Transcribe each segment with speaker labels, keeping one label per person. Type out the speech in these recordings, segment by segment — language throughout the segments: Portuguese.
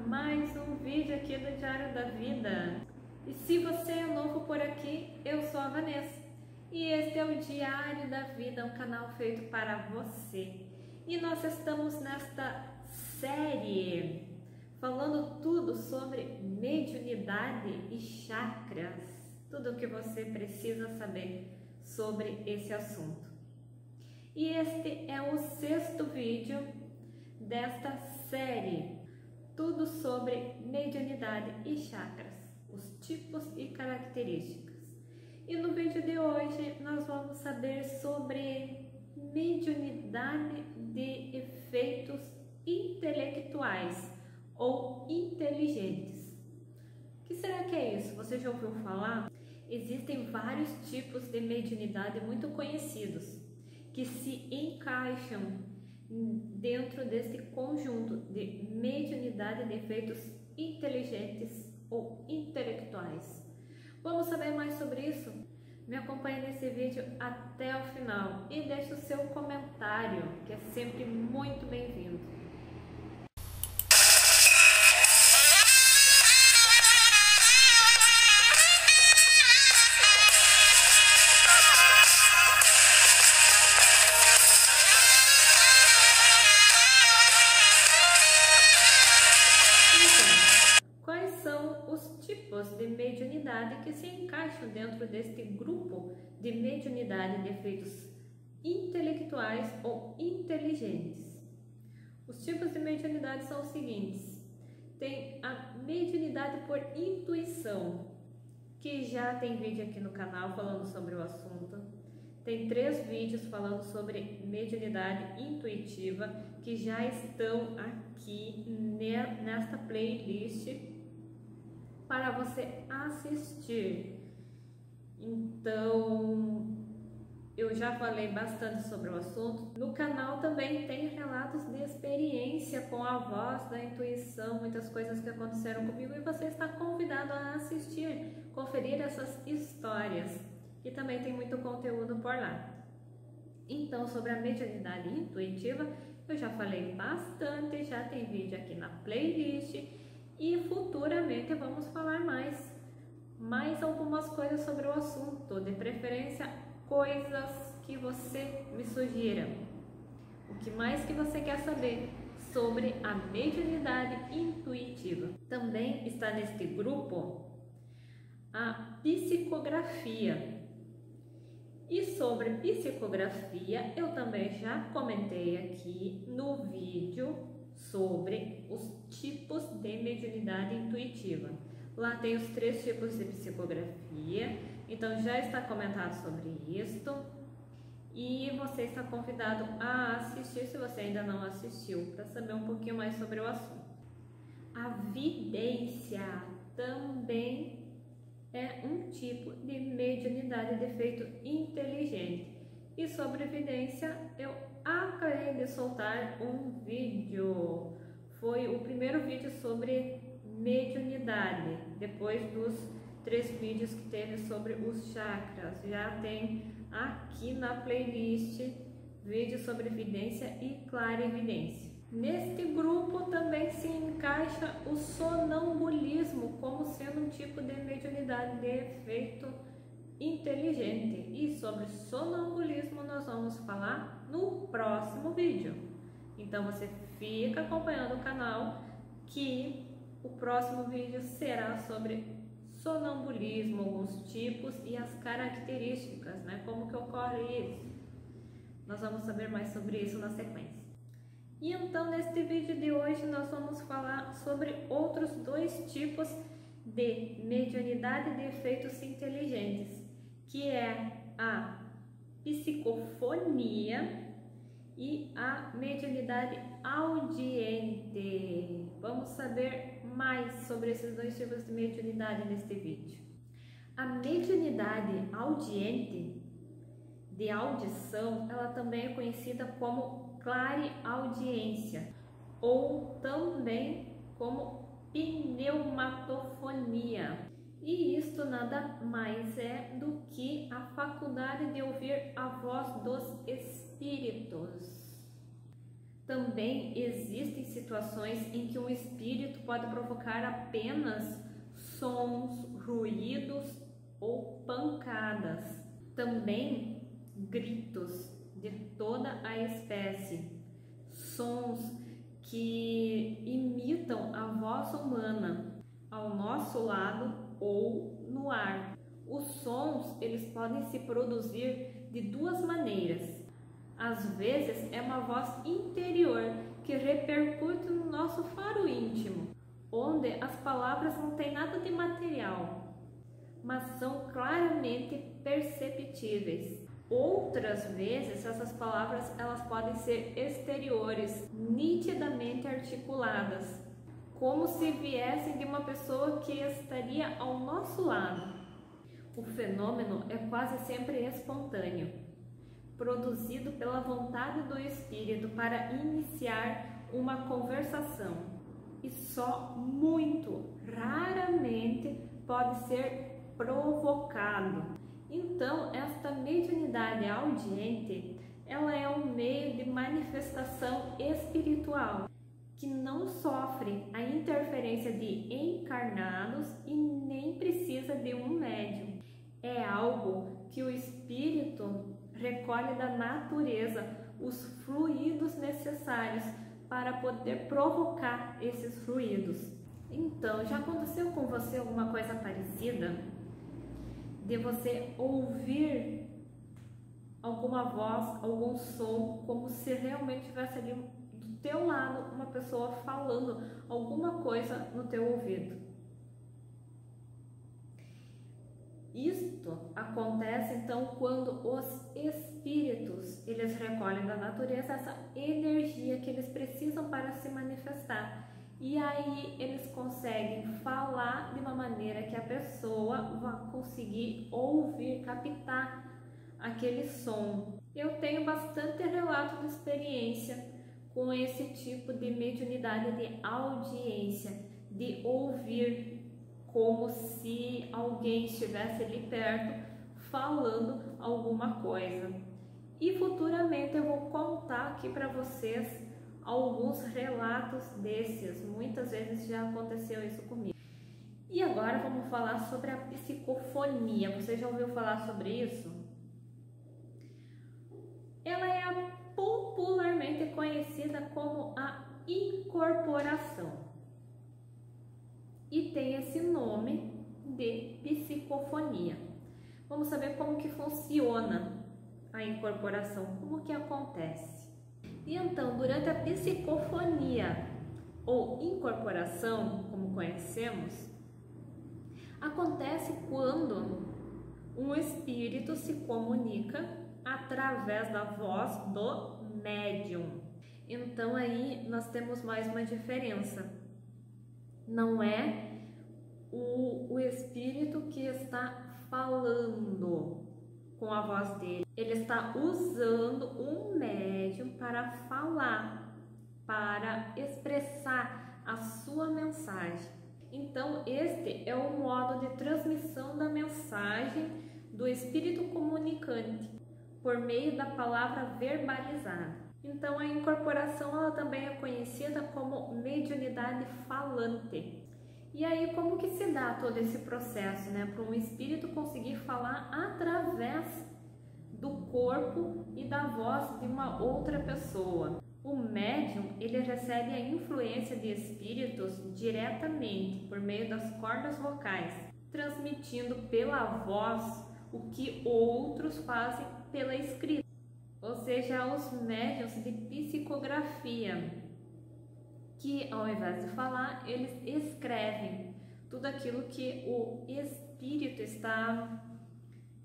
Speaker 1: mais um vídeo aqui do Diário da Vida. E se você é novo por aqui, eu sou a Vanessa e este é o Diário da Vida, um canal feito para você. E nós estamos nesta série falando tudo sobre mediunidade e chakras, tudo o que você precisa saber sobre esse assunto. E este é o 6º vídeo desta série, tudo sobre mediunidade e chakras, os tipos e características. E no vídeo de hoje nós vamos saber sobre mediunidade de efeitos intelectuais ou inteligentes. O que será que é isso? Você já ouviu falar? Existem vários tipos de mediunidade muito conhecidos que se encaixam dentro desse conjunto de mediunidade de efeitos inteligentes ou intelectuais. Vamos saber mais sobre isso? Me acompanhe nesse vídeo até o final e deixe o seu comentário, que é sempre muito bem-vindo. De mediunidade que se encaixam dentro deste grupo de mediunidade de efeitos intelectuais ou inteligentes. Os tipos de mediunidade são os seguintes: tem a mediunidade por intuição, que já tem vídeo aqui no canal falando sobre o assunto. Tem 3 vídeos falando sobre mediunidade intuitiva que já estão aqui nesta playlist para você assistir. Então, eu já falei bastante sobre o assunto. No canal também tem relatos de experiência com a voz da intuição, muitas coisas que aconteceram comigo, e você está convidado a assistir, conferir essas histórias, que também tem muito conteúdo por lá. Então, sobre a mediunidade intuitiva, eu já falei bastante, já tem vídeo aqui na playlist. E futuramente vamos falar mais algumas coisas sobre o assunto, de preferência coisas que você me sugira. O que mais que você quer saber sobre a mediunidade intuitiva? Também está neste grupo a psicografia. E sobre psicografia eu também já comentei aqui no vídeo sobre os tipos de mediunidade intuitiva. Lá tem os 3 tipos de psicografia, então já está comentado sobre isto e você está convidado a assistir se você ainda não assistiu, para saber um pouquinho mais sobre o assunto. A vidência também é um tipo de mediunidade de efeito inteligente. E sobre vidência eu acabei de soltar um vídeo, foi o primeiro vídeo sobre mediunidade, depois dos 3 vídeos que teve sobre os chakras. Já tem aqui na playlist vídeos sobre evidência e clarividência. Neste grupo também se encaixa o sonambulismo como sendo um tipo de mediunidade de efeito inteligente, e sobre sonambulismo nós vamos falar no próximo vídeo. Então você fica acompanhando o canal, que o próximo vídeo será sobre sonambulismo, alguns tipos e as características, né? Como que ocorre isso. Nós vamos saber mais sobre isso na sequência. E então neste vídeo de hoje nós vamos falar sobre outros 2 tipos de mediunidade de efeitos inteligentes, que é a psicofonia e a mediunidade audiente. Vamos saber mais sobre esses 2 tipos de mediunidade neste vídeo. A mediunidade audiente, de audição, ela também é conhecida como clareaudiência ou também como pneumatofonia. E isto nada mais é do que a faculdade de ouvir a voz dos espíritos. Também existem situações em que um espírito pode provocar apenas sons, ruídos ou pancadas. Também gritos de toda a espécie, sons que imitam a voz humana ao nosso lado ou no ar. Os sons, eles podem se produzir de duas maneiras. Às vezes é uma voz interior que repercute no nosso faro íntimo, onde as palavras não têm nada de material, mas são claramente perceptíveis. Outras vezes essas palavras elas podem ser exteriores, nitidamente articuladas, como se viessem de uma pessoa que estaria ao nosso lado. O fenômeno é quase sempre espontâneo, produzido pela vontade do espírito para iniciar uma conversação, e só muito raramente pode ser provocado. Então, esta mediunidade audiente, ela é um meio de manifestação espiritual que não sofre a interferência de encarnados e nem precisa de um médium. É algo que o espírito recolhe da natureza os fluidos necessários para poder provocar esses fluidos. Então, já aconteceu com você alguma coisa parecida? De você ouvir alguma voz, algum som, como se realmente tivesse ali do teu lado uma pessoa falando alguma coisa no teu ouvido? Isto acontece então quando os espíritos, eles recolhem da natureza essa energia que eles precisam para se manifestar. E aí eles conseguem falar de uma maneira que a pessoa vai conseguir ouvir, captar aquele som. Eu tenho bastante relato de experiência com esse tipo de mediunidade de audiência, de ouvir como se alguém estivesse ali perto falando alguma coisa. E futuramente eu vou contar aqui para vocês alguns relatos desses. Muitas vezes já aconteceu isso comigo. E agora vamos falar sobre a psicofonia. Você já ouviu falar sobre isso? Ela é popularmente conhecida como a incorporação e tem esse nome de psicofonia. Vamos saber como que funciona a incorporação, como que acontece. E então, durante a psicofonia ou incorporação, como conhecemos, acontece quando um espírito se comunica através da voz do médium. Então aí nós temos mais uma diferença. Não é o espírito que está falando com a voz dele. Ele está usando um médium para falar, para expressar a sua mensagem. Então, este é o modo de transmissão da mensagem do espírito comunicante, por meio da palavra verbalizada. Então, a incorporação ela também é conhecida como mediunidade falante. E aí, como que se dá todo esse processo, né? Para um espírito conseguir falar através do corpo e da voz de uma outra pessoa. O médium, ele recebe a influência de espíritos diretamente por meio das cordas vocais, transmitindo pela voz o que outros fazem pela escrita. Ou seja, os médiuns de psicografia, que ao invés de falar, eles escrevem tudo aquilo que o espírito está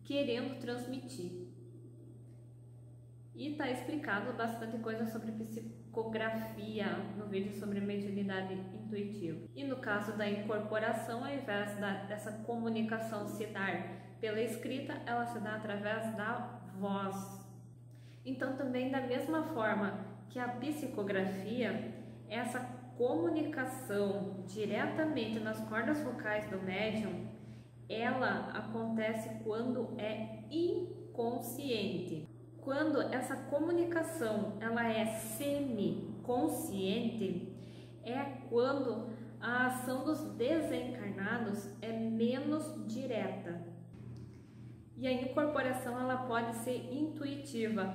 Speaker 1: querendo transmitir. E está explicado bastante coisa sobre psicografia no vídeo sobre mediunidade intuitiva. E no caso da incorporação, ao invés dessa comunicação se dar pela escrita, ela se dá através da voz. Então, também da mesma forma que a psicografia, essa comunicação diretamente nas cordas vocais do médium, ela acontece quando é inconsciente. Quando essa comunicação ela é semi consciente é quando a ação dos desencarnados é menos direta. E a incorporação ela pode ser intuitiva,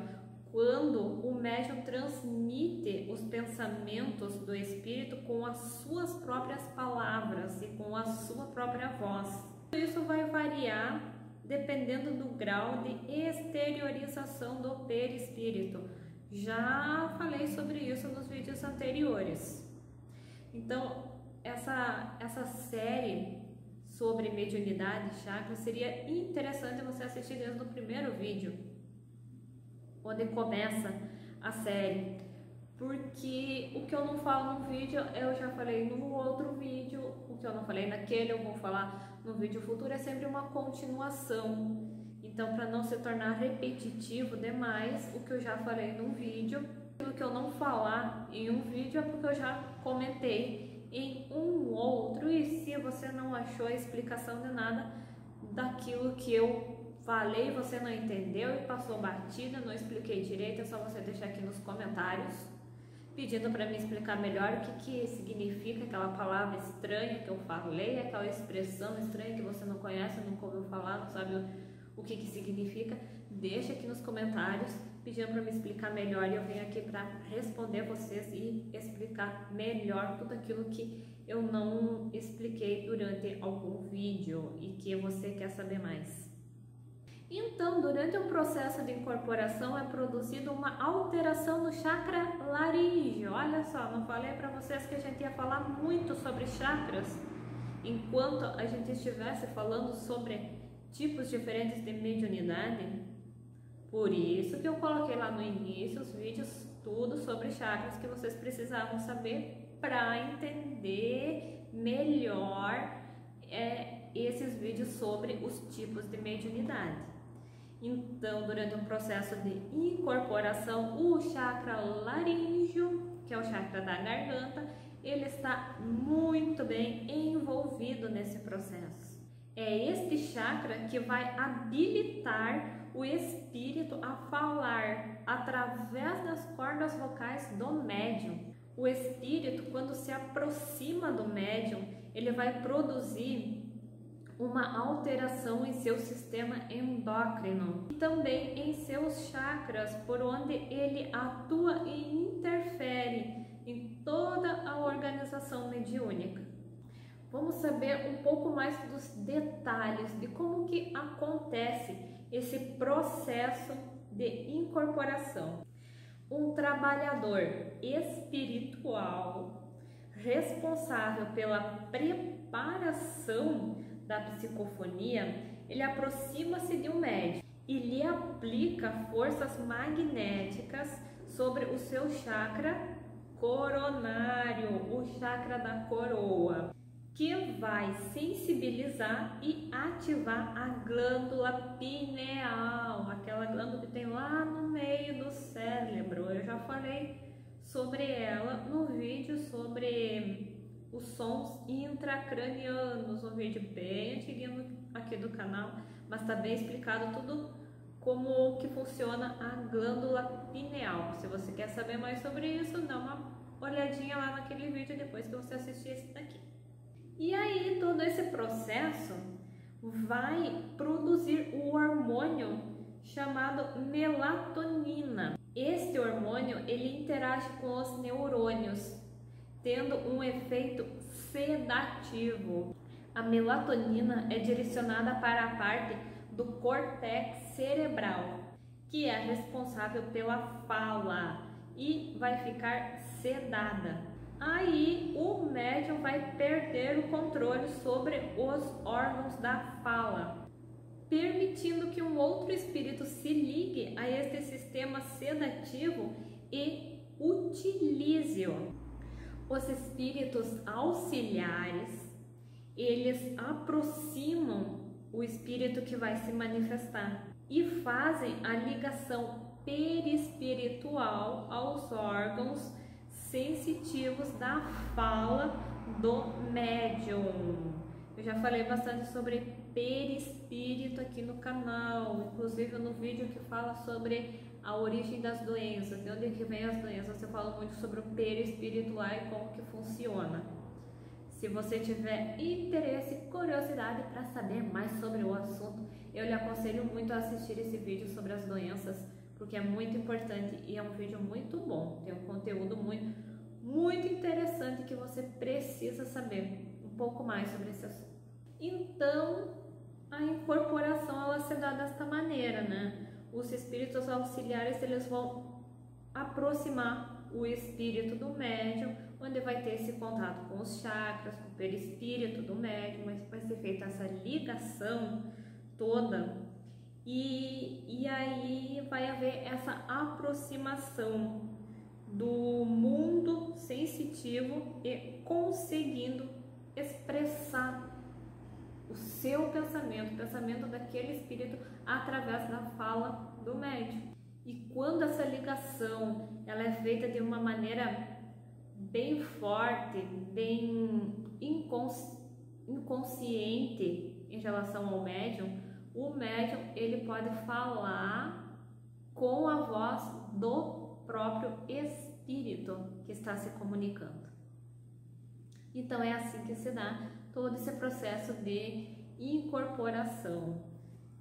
Speaker 1: quando o médium transmite os pensamentos do espírito com as suas próprias palavras e com a sua própria voz. Isso vai variar dependendo do grau de exteriorização do perispírito. Já falei sobre isso nos vídeos anteriores. Então, essa série sobre mediunidade e chakras seria interessante você assistir desde o primeiro vídeo, onde começa a série, porque o que eu não falo no vídeo eu já falei no outro vídeo, o que eu não falei naquele eu vou falar no vídeo futuro, é sempre uma continuação. Então, para não se tornar repetitivo demais o que eu já falei num vídeo, o que eu não falar em um vídeo é porque eu já comentei em um outro, e se você não achou a explicação de nada daquilo que eu falei, você não entendeu e passou batida, não expliquei direito, é só você deixar aqui nos comentários pedindo para me explicar melhor o que significa aquela palavra estranha que eu falei, aquela expressão estranha que você não conhece, nunca ouviu falar, não sabe o que significa. Deixa aqui nos comentários pedindo para me explicar melhor, e eu venho aqui para responder vocês e explicar melhor tudo aquilo que eu não expliquei durante algum vídeo e que você quer saber mais. Então, durante o processo de incorporação é produzida uma alteração no chakra laríngeo. Olha só, não falei para vocês que a gente ia falar muito sobre chakras enquanto a gente estivesse falando sobre tipos diferentes de mediunidade? Por isso que eu coloquei lá no início os vídeos tudo sobre chakras que vocês precisavam saber para entender melhor esses vídeos sobre os tipos de mediunidade. Então, durante um processo de incorporação, o chakra laríngeo, que é o chakra da garganta, ele está muito bem envolvido nesse processo. É este chakra que vai habilitar o espírito a falar através das cordas vocais do médium. O espírito, quando se aproxima do médium, ele vai produzir uma alteração em seu sistema endócrino e também em seus chakras, por onde ele atua e interfere em toda a organização mediúnica. Vamos saber um pouco mais dos detalhes de como que acontece esse processo de incorporação. Um trabalhador espiritual responsável pela preparação da psicofonia, ele aproxima-se de um médium e lhe aplica forças magnéticas sobre o seu chakra coronário, o chakra da coroa, que vai sensibilizar e ativar a glândula pineal, aquela glândula que tem lá no meio do cérebro. Eu já falei sobre ela no vídeo sobre os sons intracranianos, um vídeo bem antiguinho aqui do canal, mas está bem explicado tudo como que funciona a glândula pineal. Se você quer saber mais sobre isso, dá uma olhadinha lá naquele vídeo depois que você assistir esse daqui. E aí todo esse processo vai produzir o hormônio chamado melatonina. Este hormônio ele interage com os neurônios, tendo um efeito sedativo. A melatonina é direcionada para a parte do córtex cerebral, que é responsável pela fala, e vai ficar sedada. Aí o médium vai perder o controle sobre os órgãos da fala, permitindo que um outro espírito se ligue a este sistema sedativo e utilize-o. Os espíritos auxiliares, eles aproximam o espírito que vai se manifestar e fazem a ligação perispiritual aos órgãos sensitivos da fala do médium. Eu já falei bastante sobre perispírito aqui no canal, inclusive no vídeo que fala sobre a origem das doenças, de onde que vem as doenças. Eu falo muito sobre o perispiritual e como que funciona. Se você tiver interesse e curiosidade para saber mais sobre o assunto, eu lhe aconselho muito a assistir esse vídeo sobre as doenças, porque é muito importante e é um vídeo muito bom, tem um conteúdo muito interessante que você precisa saber um pouco mais sobre esse assunto. Então, a incorporação ela se dá desta maneira, né? Os espíritos auxiliares, eles vão aproximar o espírito do médium, onde vai ter esse contato com os chakras, com o perispírito do médium, mas vai ser feita essa ligação toda e aí vai haver essa aproximação do mundo sensitivo e conseguindo expressar o seu pensamento, o pensamento daquele espírito através da fala do médium. E quando essa ligação ela é feita de uma maneira bem forte, bem inconsciente em relação ao médium, o médium ele pode falar com a voz do próprio espírito que está se comunicando. Então é assim que se dá todo esse processo de incorporação.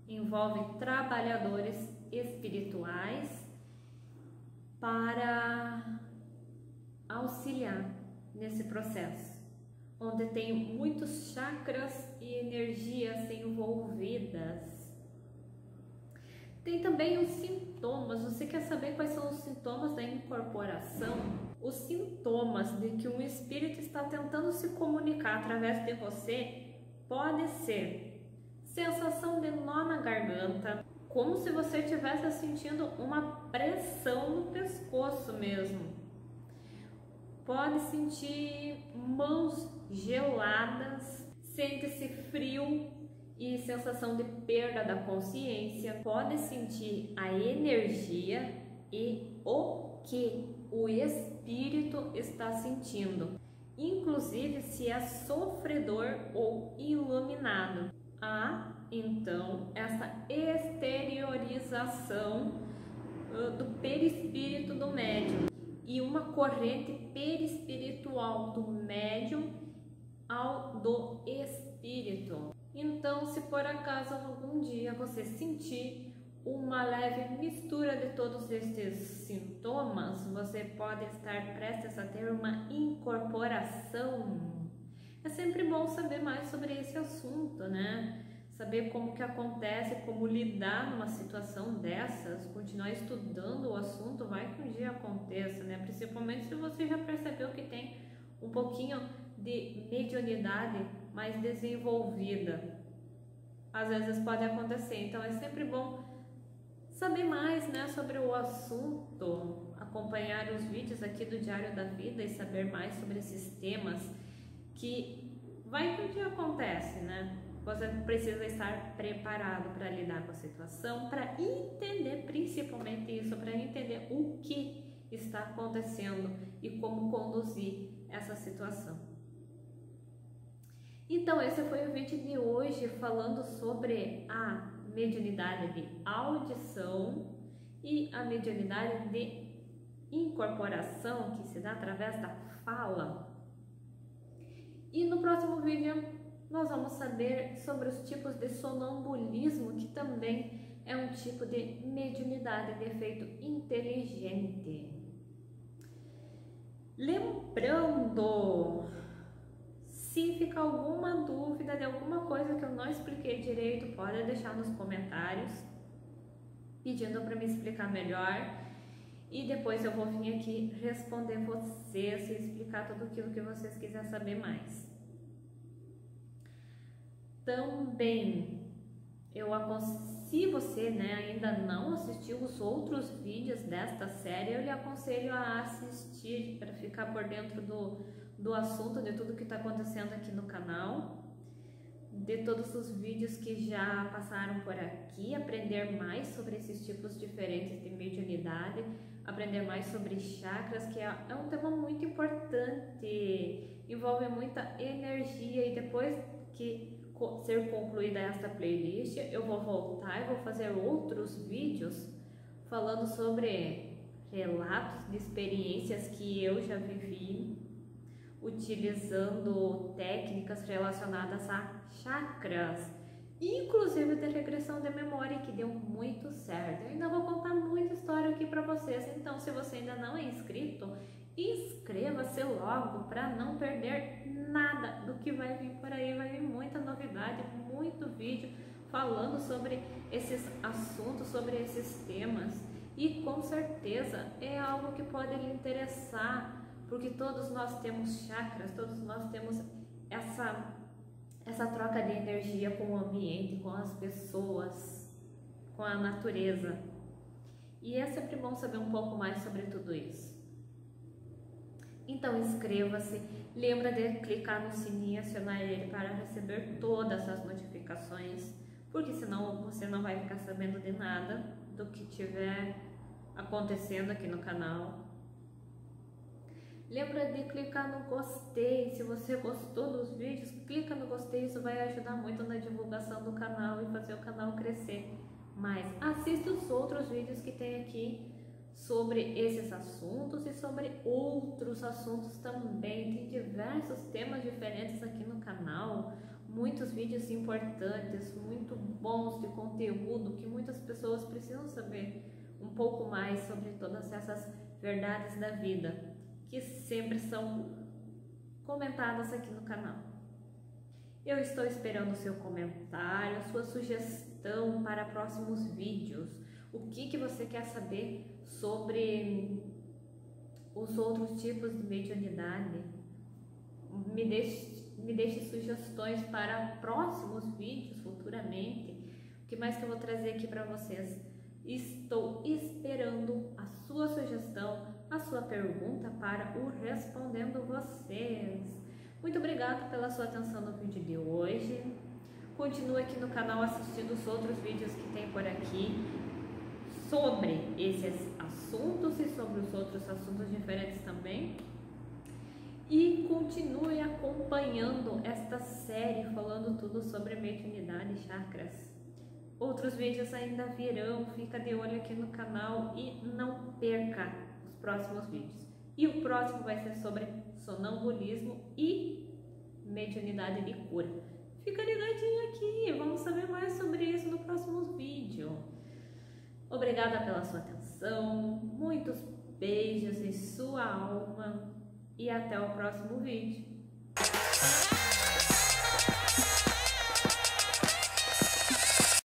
Speaker 1: Envolve trabalhadores espirituais para auxiliar nesse processo, onde tem muitos chakras e energias envolvidas. Tem também os sintomas. Você quer saber quais são os sintomas da incorporação? Os sintomas de que um espírito está tentando se comunicar através de você pode ser sensação de nó na garganta, como se você estivesse sentindo uma pressão no pescoço mesmo. Pode sentir mãos geladas, sente-se frio e sensação de perda da consciência. Pode sentir a energia e o que o espírito está sentindo, inclusive se é sofredor ou iluminado. Há então essa exteriorização do perispírito do médium e uma corrente perispiritual do médium ao do espírito. Então, se por acaso algum dia você sentir uma leve mistura de todos estes sintomas, você pode estar prestes a ter uma incorporação. É sempre bom saber mais sobre esse assunto, né? Saber como que acontece, como lidar numa situação dessas, continuar estudando o assunto, vai que um dia aconteça, né? Principalmente se você já percebeu que tem um pouquinho de mediunidade mais desenvolvida. Às vezes pode acontecer, então é sempre bom saber mais, né, sobre o assunto, acompanhar os vídeos aqui do Diário da Vida e saber mais sobre esses temas que vai que um dia acontece, né? Você precisa estar preparado para lidar com a situação, para entender principalmente isso, para entender o que está acontecendo e como conduzir essa situação. Então esse foi o vídeo de hoje falando sobre a mediunidade de audição e a mediunidade de incorporação que se dá através da fala. E no próximo vídeo nós vamos saber sobre os tipos de sonambulismo, que também é um tipo de mediunidade de efeito inteligente. Lembrando, se ficar alguma dúvida de alguma coisa que eu não expliquei direito, pode deixar nos comentários, pedindo para me explicar melhor. E depois eu vou vir aqui responder vocês e explicar tudo aquilo que vocês quiserem saber mais. Também, se você ainda não assistiu os outros vídeos desta série, eu lhe aconselho a assistir para ficar por dentro do assunto, de tudo que está acontecendo aqui no canal, de todos os vídeos que já passaram por aqui, aprender mais sobre esses tipos diferentes de mediunidade, aprender mais sobre chakras, que é um tema muito importante, envolve muita energia. E depois que ser concluída esta playlist, eu vou voltar e vou fazer outros vídeos falando sobre relatos de experiências que eu já vivi, utilizando técnicas relacionadas a chakras, inclusive de regressão de memória, que deu muito certo. Eu ainda vou contar muita história aqui para vocês, então se você ainda não é inscrito, inscreva-se logo para não perder nada do que vai vir por aí. Vai vir muita novidade, muito vídeo falando sobre esses assuntos, sobre esses temas, e com certeza é algo que pode lhe interessar, porque todos nós temos chakras, todos nós temos essa troca de energia com o ambiente, com as pessoas, com a natureza. E é sempre bom saber um pouco mais sobre tudo isso. Então inscreva-se, lembra de clicar no sininho, acionar ele para receber todas as notificações, porque senão você não vai ficar sabendo de nada do que tiver acontecendo aqui no canal. Lembra de clicar no gostei. Se você gostou dos vídeos, clica no gostei, isso vai ajudar muito na divulgação do canal e fazer o canal crescer. Mas assista os outros vídeos que tem aqui sobre esses assuntos e sobre outros assuntos também. Tem diversos temas diferentes aqui no canal, muitos vídeos importantes, muito bons de conteúdo que muitas pessoas precisam saber um pouco mais sobre todas essas verdades da vida, que sempre são comentadas aqui no canal. Eu estou esperando o seu comentário, a sua sugestão para próximos vídeos. O que você quer saber sobre os outros tipos de mediunidade? Me deixe sugestões para próximos vídeos futuramente. O que mais que eu vou trazer aqui para vocês? Estou esperando a sua sugestão, a sua pergunta para o Respondendo Vocês. Muito obrigada pela sua atenção no vídeo de hoje. Continue aqui no canal assistindo os outros vídeos que tem por aqui sobre esses assuntos e sobre os outros assuntos diferentes também. E continue acompanhando esta série falando tudo sobre mediunidade e chakras. Outros vídeos ainda virão, fica de olho aqui no canal e não perca os próximos vídeos. E o próximo vai ser sobre sonambulismo e mediunidade de cura. Fica ligadinho aqui, vamos saber mais sobre isso no próximo vídeo. Obrigada pela sua atenção, muitos beijos em sua alma e até o próximo vídeo.